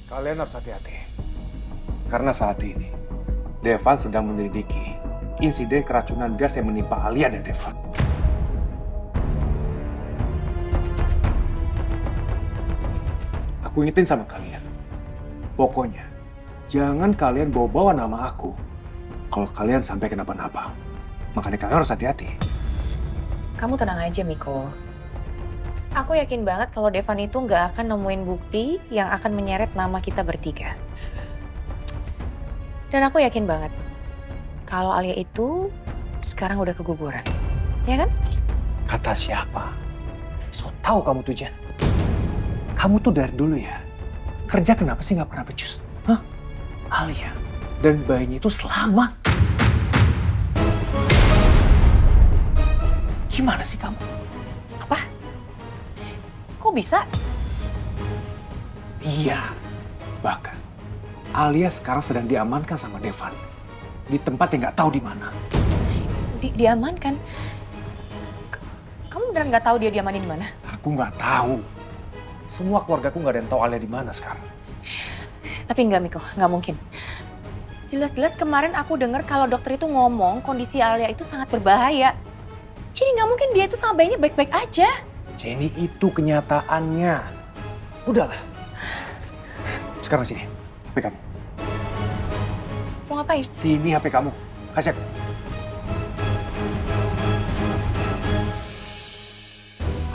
Kalian harus hati-hati. Karena saat ini, Devan sedang menyelidiki insiden keracunan gas yang menimpa Alia dan Devan. Aku ingetin sama kalian. Pokoknya, jangan kalian bawa-bawa nama aku kalau kalian sampai kenapa-napa. Makanya kalian harus hati-hati. Kamu tenang aja, Miko. Aku yakin banget kalau Devan itu nggak akan nemuin bukti yang akan menyeret nama kita bertiga. Dan aku yakin banget kalau Alia itu sekarang udah keguguran. Ya kan? Kata siapa? So tahu kamu tuh, Jen. Kamu tuh dari dulu ya, kerja kenapa sih nggak pernah becus? Hah? Alia dan bayinya itu selamat. Gimana sih kamu? Apa? Kok bisa? Iya, bahkan Alia sekarang sedang diamankan sama Devan di tempat yang nggak tahu di mana. Diamankan? Kamu beneran nggak tahu dia diamanin di mana? Aku nggak tahu. Semua keluargaku nggak ada yang tahu Alia di mana sekarang. Tapi nggak, Miko, nggak mungkin. Jelas-jelas kemarin aku dengar kalau dokter itu ngomong kondisi Alia itu sangat berbahaya. Jadi nggak mungkin dia itu sama bayinya baik-baik aja. Jenny, itu kenyataannya. Udahlah. Sekarang sini, HP kamu. Mau ngapain? Sini HP kamu. Kasih aku.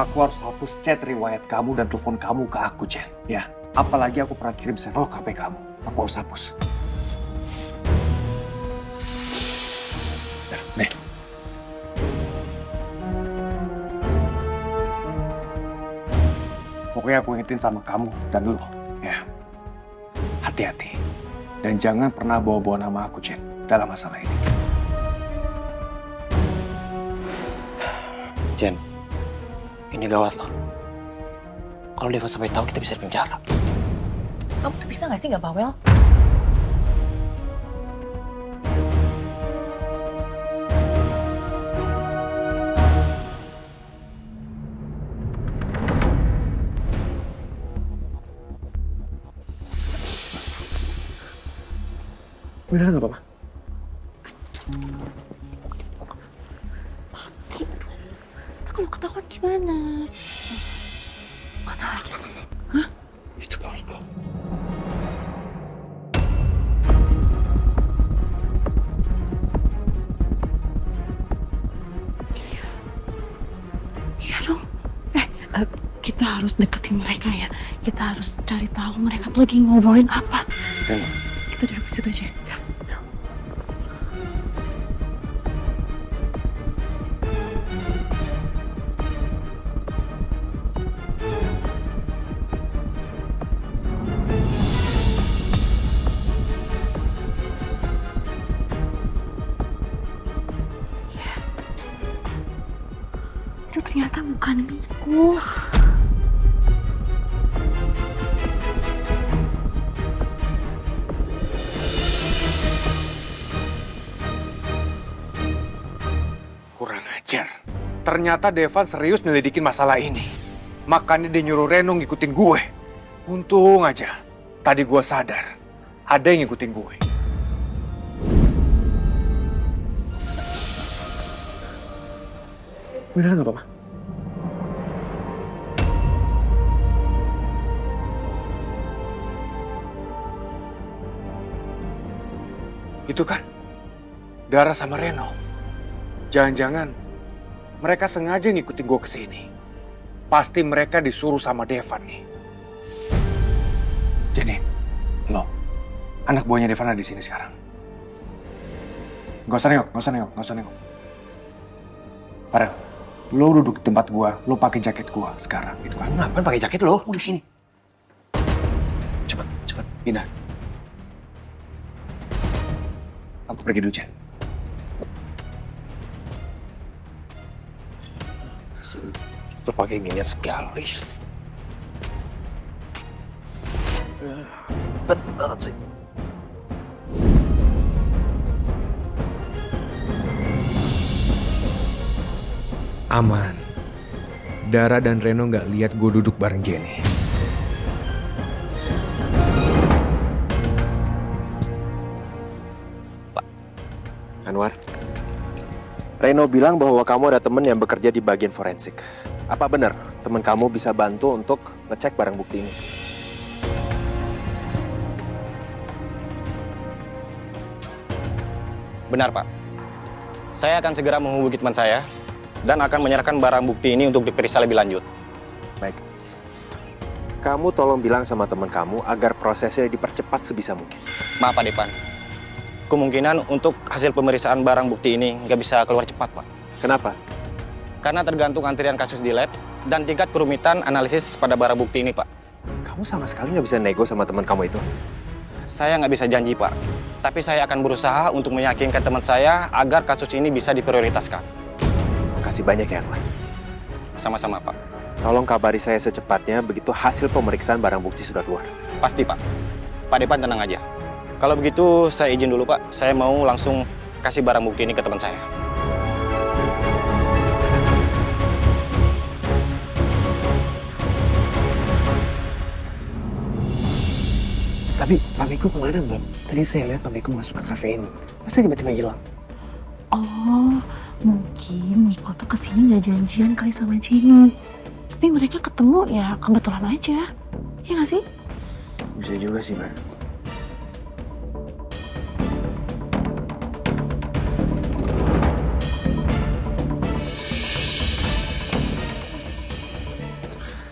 Aku harus hapus chat riwayat kamu dan telepon kamu ke aku, Jen. Ya, apalagi aku pernah kirim sampel ke HP kamu. Aku harus hapus. Nah, nih. Pokoknya aku ingetin sama kamu dan lo, ya. Hati-hati. Dan jangan pernah bawa-bawa nama aku, Jen, dalam masalah ini. Jen, ini gawat loh. Kalau Devan sampai tahu kita bisa di penjara. Kamu tuh bisa nggak sih nggak bawel? Beneran nggak apa-apa? Kalau ketahuan gimana? Mana lagi? Hah? Itu Bang Iko. Iya dong. Kita harus deketin mereka ya. Kita harus cari tahu mereka tuh lagi ngobrolin apa. Kita duduk di situ aja. Ya. Itu ternyata bukan Miko. Kurang ajar. Ternyata Devan serius nyelidikin masalah ini. Makanya dia nyuruh Reno ngikutin gue. Untung aja, tadi gue sadar. Ada yang ngikutin gue. Beneran nggak apa-apa? Itu kan Dara sama Reno. Jangan-jangan mereka sengaja ngikutin gue ke sini. Pasti mereka disuruh sama Devan nih. Jenny, lo, anak buahnya Devan ada di sini sekarang. Gak usah nengok. Farel, lo duduk di tempat gua, lo pakai jaket gua sekarang, gitu kan? Ngapain pakai jaket lo? Udah sini. Cepet, pindah. Aku pergi dulu, Jen. Lo pakai ginian segala. Bet banget sih. Aman. Dara dan Reno nggak lihat gue duduk bareng Jenny. Anwar. Reno bilang bahwa kamu ada teman yang bekerja di bagian forensik. Apa benar teman kamu bisa bantu untuk ngecek barang bukti ini? Benar, Pak. Saya akan segera menghubungi teman saya dan akan menyerahkan barang bukti ini untuk diperiksa lebih lanjut. Baik. Kamu tolong bilang sama teman kamu agar prosesnya dipercepat sebisa mungkin. Maaf, Pak Depan. Kemungkinan untuk hasil pemeriksaan barang bukti ini nggak bisa keluar cepat, Pak. Kenapa? Karena tergantung antrian kasus di lab dan tingkat kerumitan analisis pada barang bukti ini, Pak. Kamu sama sekali nggak bisa nego sama teman kamu itu. Saya nggak bisa janji, Pak. Tapi saya akan berusaha untuk meyakinkan teman saya agar kasus ini bisa diprioritaskan. Makasih banyak ya, Anwar. Sama-sama, Pak. Tolong kabari saya secepatnya begitu hasil pemeriksaan barang bukti sudah keluar. Pasti, Pak. Pak Depan tenang aja. Kalau begitu, saya izin dulu, Pak. Saya mau langsung kasih barang bukti ini ke teman saya. Tapi Pak Miko kemana, Mbak? Tadi saya lihat Pak Miko masuk ke kafe ini. Masa tiba-tiba hilang? Oh, mungkin Niko tuh kesini nggak janjian kali sama Jenny. Tapi mereka ketemu ya kebetulan aja. Ya nggak sih? Bisa juga sih, Mbak.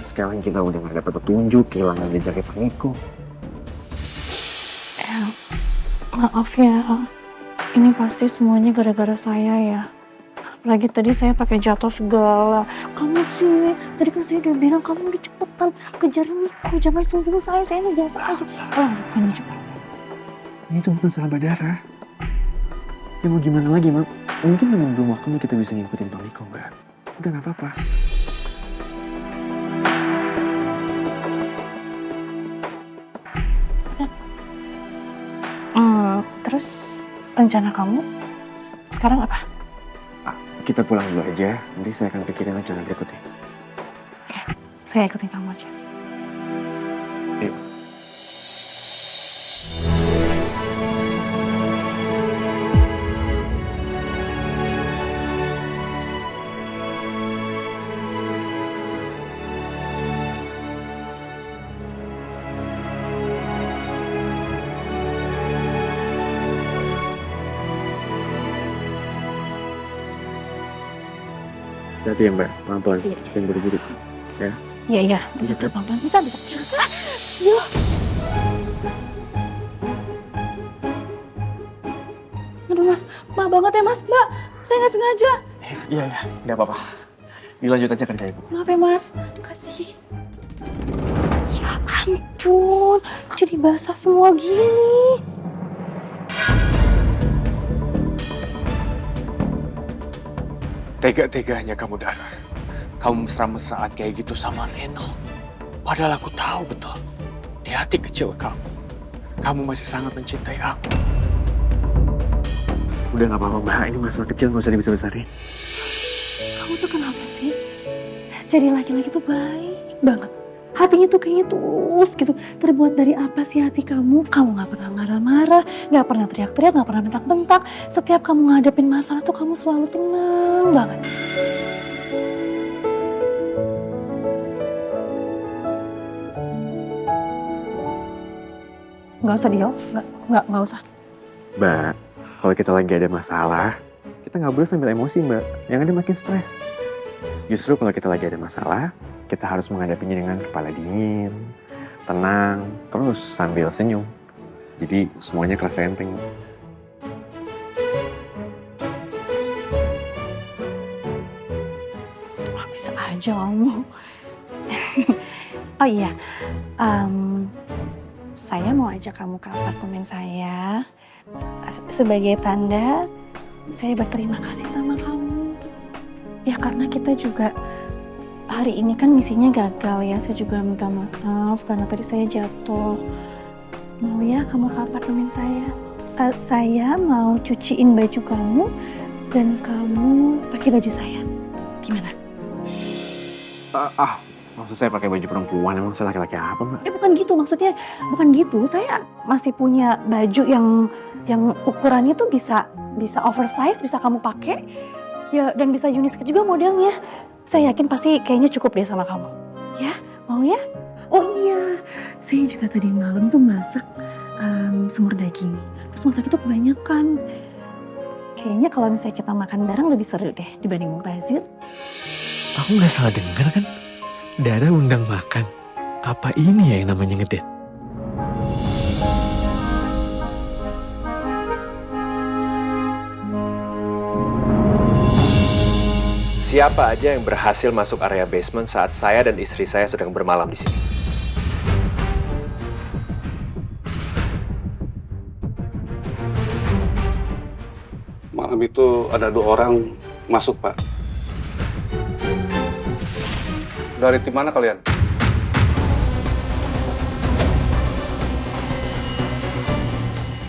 Sekarang kita udah nggak dapat petunjuk, kehilangan jejaknya Pak Miko. Maaf ya, ini pasti semuanya gara-gara saya ya. Lagi tadi saya pakai jatuh segala. Kamu sih, tadi kan saya udah bilang kamu udah cepetan kejar Niko, jangan sentuh saya ini biasa aja. Bukan coba. Ini tuh bukan salah Badara. Ya mau gimana lagi, Mak? Mungkin memang belum waktunya kita bisa ngikutin Pak Miko, Mbak. Udah nggak apa-apa. Terus rencana kamu sekarang apa? Kita pulang dulu aja, nanti saya akan pikirin rencana berikutnya. Oke, saya ikutin kamu aja. Yuk. Hati ya, Mbak, pelan-pelan, jangan buru-buru. Ya? Iya, betul, pelan-pelan. Bisa. Yuk. Aduh mas, maaf banget ya mas, mbak. Saya nggak sengaja. Iya, nggak apa-apa. Dilanjut aja kerja Ibu. Maaf ya mas, makasih. Ya ampun, jadi basah semua gini. Tega-teganya kamu, Dara. Kamu mesra-mesraan kayak gitu sama Reno. Padahal aku tahu betul, di hati kecil kamu masih sangat mencintai aku. Udah nggak apa-apa, Mbak. Ini masalah kecil, nggak usah dibesar-besarin. Kamu tuh kenapa sih? Jadi laki-laki tuh baik banget. Hatinya tuh kayaknya tulus gitu. Terbuat dari apa sih hati kamu? Kamu gak pernah marah-marah, gak pernah teriak-teriak, gak pernah bentak-bentak. Setiap kamu ngadepin masalah tuh kamu selalu tenang banget. Gak usah dijawab, gak usah. Mbak, kalau kita lagi ada masalah, kita nggak boleh sambil emosi, Mbak. Yang ada makin stres. Justru kalau kita lagi ada masalah, kita harus menghadapinya dengan kepala dingin, tenang, terus sambil senyum. Jadi semuanya kerasa enteng. Bisa aja kamu. Oh iya, saya mau ajak kamu ke apartemen saya. Sebagai tanda, saya berterima kasih sama kamu. Ya karena kita juga hari ini kan misinya gagal ya. Saya juga minta maaf karena tadi saya jatuh. Mau ya kamu ke apartemen saya? Saya mau cuciin baju kamu dan kamu pakai baju saya. Gimana? Maksud saya pakai baju perempuan, emang saya laki-laki apa, Mbak? Bukan gitu, maksudnya bukan gitu. Saya masih punya baju yang ukurannya tuh bisa oversize, bisa kamu pakai. Ya, dan bisa unisex juga modelnya. Saya yakin pasti kayaknya cukup deh sama kamu. Ya, mau ya? Oh iya, saya juga tadi malam tuh masak semur daging. Terus masak itu kebanyakan. Kayaknya kalau misalnya kita makan bareng lebih seru deh dibanding mubazir. Aku nggak salah dengar kan? Dara undang makan. Apa ini ya yang namanya ngedate? Siapa aja yang berhasil masuk area basement saat saya dan istri saya sedang bermalam di sini? Malam itu ada 2 orang masuk, Pak. Dari tim mana kalian?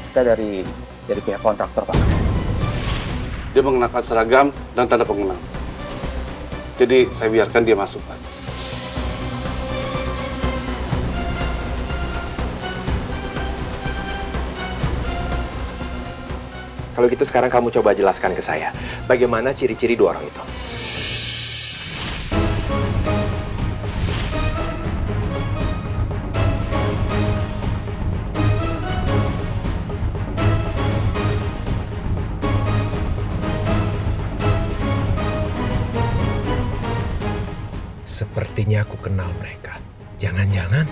Kita dari pihak kontraktor, Pak. Dia mengenakan seragam dan tanda pengenal. Jadi saya biarkan dia masuk, Pak. Kalau gitu sekarang kamu coba jelaskan ke saya, bagaimana ciri-ciri 2 orang itu? Sepertinya aku kenal mereka. Jangan-jangan